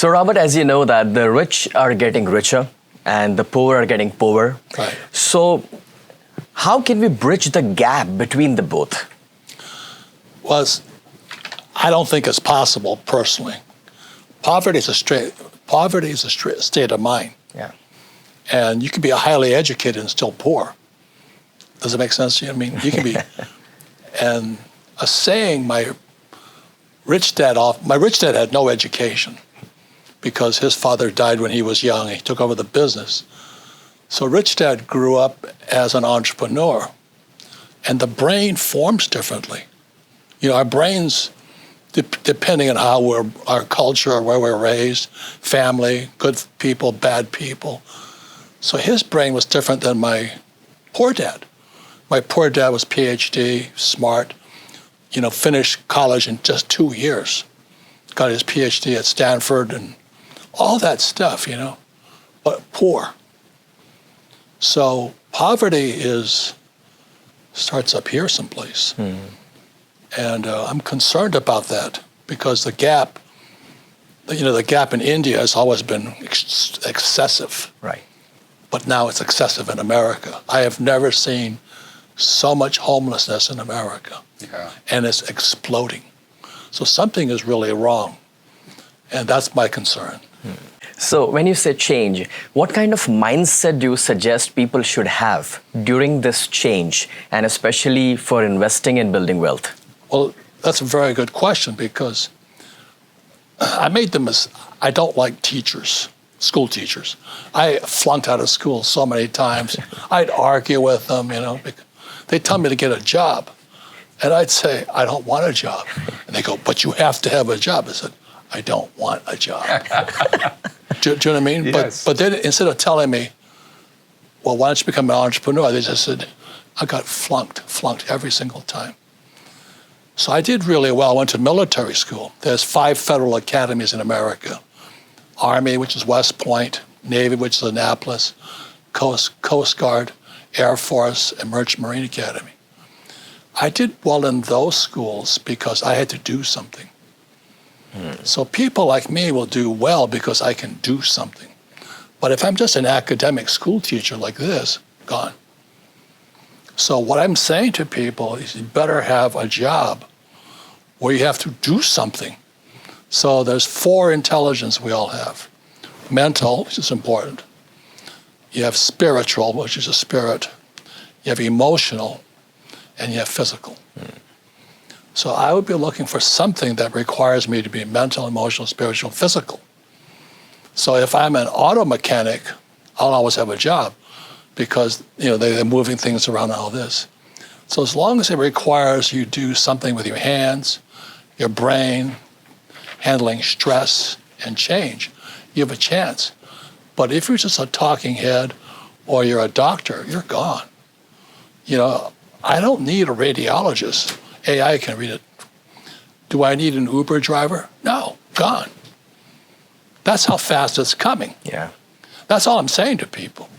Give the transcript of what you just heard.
So, Robert, as you know that the rich are getting richer and the poor are getting poorer. Right. So, how can we bridge the gap between the both? Well, I don't think it's possible personally. Poverty is a state of mind. Yeah. And you can be highly educated and still poor. Does it make sense to you? I mean, you can be, and a saying, my rich dad had no education because his father died when he was young. He took over the business. So rich dad grew up as an entrepreneur, and the brain forms differently. You know, our brains, depending on how our culture, where we're raised, family, good people, bad people. So his brain was different than my poor dad. My poor dad was PhD, smart, you know, finished college in just 2 years. Got his PhD at Stanford and all that stuff, you know, but poor. So poverty starts up here someplace. And I'm concerned about that because the gap in India has always been excessive. Right. But now it's excessive in America. I have never seen so much homelessness in America. Yeah. And it's exploding. So something is really wrong. And that's my concern. So when you say change, what kind of mindset do you suggest people should have during this change, and especially for investing and building wealth? Well, that's a very good question because I don't like teachers, school teachers. I flunked out of school so many times. I'd argue with them, you know. They'd tell me to get a job. And I'd say, I don't want a job. And they go, but you have to have a job. I said, I don't want a job. Do you know what I mean? Yes. But then instead of telling me, well, why don't you become an entrepreneur? They just said, I got flunked every single time. So I did really well. I went to military school. There's 5 federal academies in America. Army, which is West Point, Navy, which is Annapolis, Coast Guard, Air Force, and Merchant Marine Academy. I did well in those schools because I had to do something. So people like me will do well because I can do something. But if I'm just an academic school teacher like this, gone. So what I'm saying to people is you better have a job where you have to do something. So there's 4 intelligence we all have. Mental, which is important. You have spiritual, which is a spirit. You have emotional, and you have physical. So I would be looking for something that requires me to be mental, emotional, spiritual, physical. So if I'm an auto mechanic, I'll always have a job because, you know, they're moving things around and all this. So as long as it requires you do something with your hands, your brain, handling stress and change, you have a chance. But if you're just a talking head or you're a doctor, you're gone. You know, I don't need a radiologist. AI can read it. Do I need an Uber driver? No, gone. That's how fast it's coming. Yeah. That's all I'm saying to people.